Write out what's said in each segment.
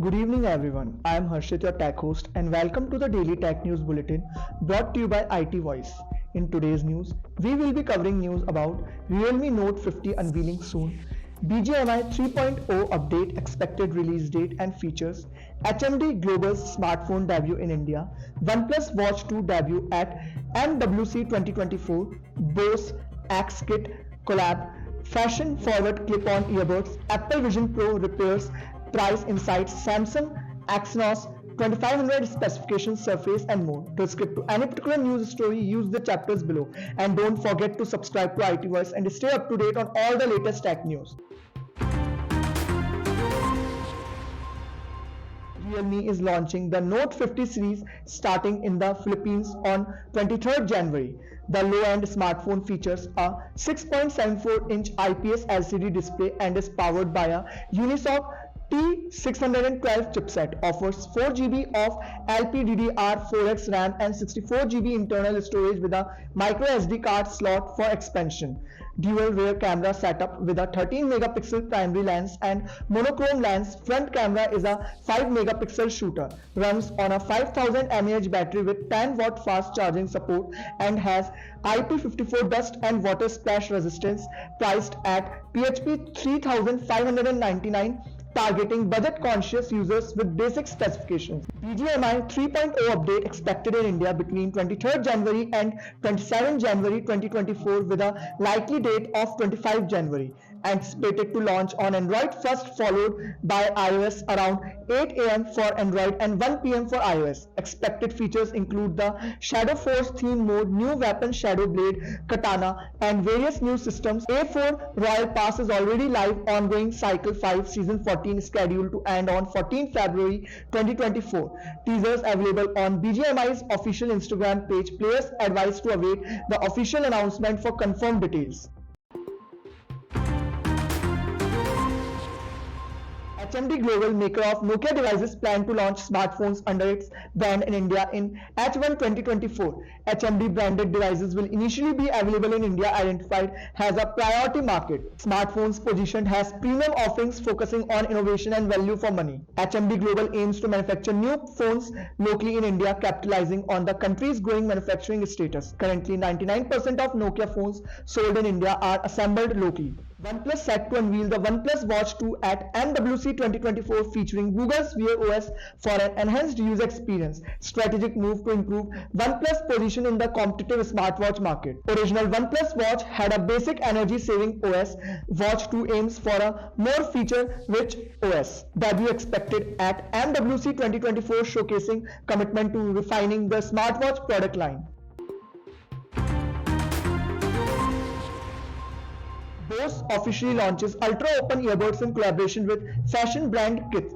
Good evening, everyone. I am Harshit, your tech host, and welcome to the Daily Tech News Bulletin brought to you by IT Voice. In today's news, we will be covering news about Realme Note 50 unveiling soon, BGMI 3.0 update expected release date and features, HMD Global's smartphone debut in India, OnePlus Watch 2 debut at MWC 2024, Bose AXKit collab, fashion forward clip-on earbuds, Apple Vision Pro repairs price insights, Samsung Exynos 2500 specifications, surface and more. To skip to any particular news story, use the chapters below, and don't forget to subscribe to IT Voice and stay up to date on all the latest tech news. Realme is launching the Note 50 series starting in the Philippines on 23rd January. The low-end smartphone features a 6.74-inch IPS LCD display and is powered by a Unisoc T612 chipset, offers 4GB of LPDDR4X RAM and 64GB internal storage with a micro SD card slot for expansion. Dual rear camera setup with a 13-megapixel primary lens and monochrome lens. Front camera is a 5-megapixel shooter, runs on a 5000 mAh battery with 10-watt fast charging support and has IP54 dust and water splash resistance, priced at PHP 3599, targeting budget-conscious users with basic specifications. BGMI 3.0 update expected in India between 23rd January and 27 January 2024 with a likely date of 25 January. Anticipated to launch on Android first, followed by iOS around 8 AM for Android and 1 PM for iOS. Expected features include the Shadow Force theme mode, new weapon Shadow Blade Katana, and various new systems. A4 Royal Pass is already live, ongoing Cycle 5 Season 14 scheduled to end on 14 February 2024. Teasers available on BGMI's official Instagram page. Players advised to await the official announcement for confirmed details. HMD Global, maker of Nokia devices, plan to launch smartphones under its brand in India in H1 2024. HMD branded devices will initially be available in India, identified as a priority market. Smartphones positioned as premium offerings focusing on innovation and value for money. HMD Global aims to manufacture new phones locally in India, capitalizing on the country's growing manufacturing status. Currently, 99% of Nokia phones sold in India are assembled locally. OnePlus set to unveil the OnePlus Watch 2 at MWC 2024, featuring Google's Wear OS for an enhanced user experience. Strategic move to improve OnePlus' position in the competitive smartwatch market. Original OnePlus Watch had a basic energy-saving OS. Watch 2 aims for a more feature-rich OS. Debut expected at MWC 2024, showcasing commitment to refining the smartwatch product line. Bose officially launches Ultra Open earbuds in collaboration with fashion brand Kith.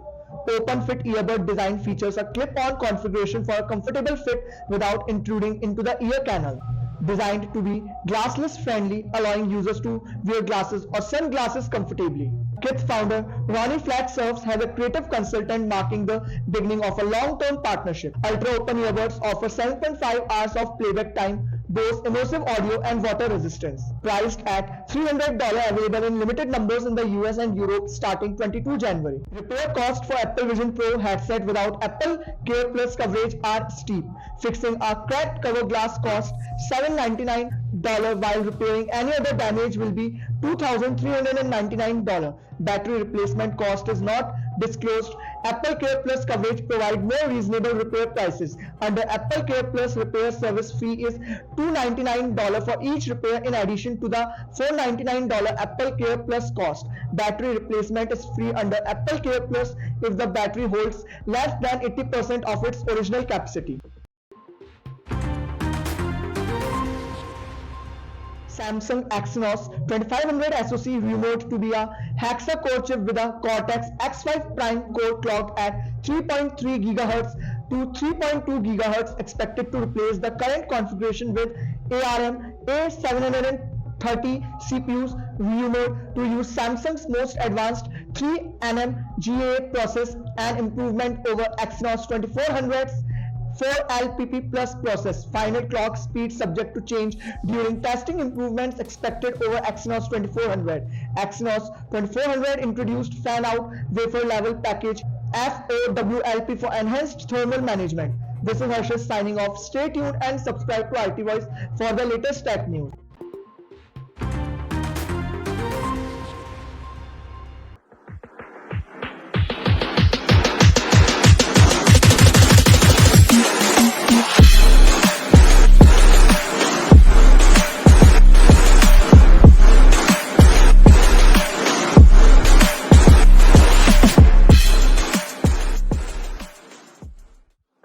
Open Fit earbud design features a clip-on configuration for a comfortable fit without intruding into the ear canal. Designed to be glassless friendly, allowing users to wear glasses or sunglasses comfortably. Kith founder Ronnie Flack serves as a creative consultant, marking the beginning of a long-term partnership. Ultra Open earbuds offer 7.5 hours of playback time, Bose immersive audio and water resistance. Priced at $300, available in limited numbers in the US and Europe starting 22 January. Repair costs for Apple Vision Pro headset without Apple Care Plus coverage are steep. Fixing a cracked cover glass costs $799, while repairing any other damage will be $2,399. Battery replacement cost is not disclosed. Apple Care Plus coverage provide more reasonable repair prices. Under Apple Care Plus, repair service fee is $299 for each repair, in addition to the $499 Apple Care Plus cost. Battery replacement is free under Apple Care Plus if the battery holds less than 80% of its original capacity. Samsung Exynos 2500 SoC rumored to be a hexa-core chip with a Cortex-X5 Prime core clocked at 3.3 GHz to 3.2 GHz, expected to replace the current configuration with ARM A730 CPUs, rumored to use Samsung's most advanced 3nm GAA process, an improvement over Exynos 2400's 4LPP Plus process. Final clock speed subject to change during testing. Improvements expected over Exynos 2400. Exynos 2400 introduced fan-out wafer level package FOWLP for enhanced thermal management. This is Harshit signing off. Stay tuned and subscribe to IT Voice for the latest tech news.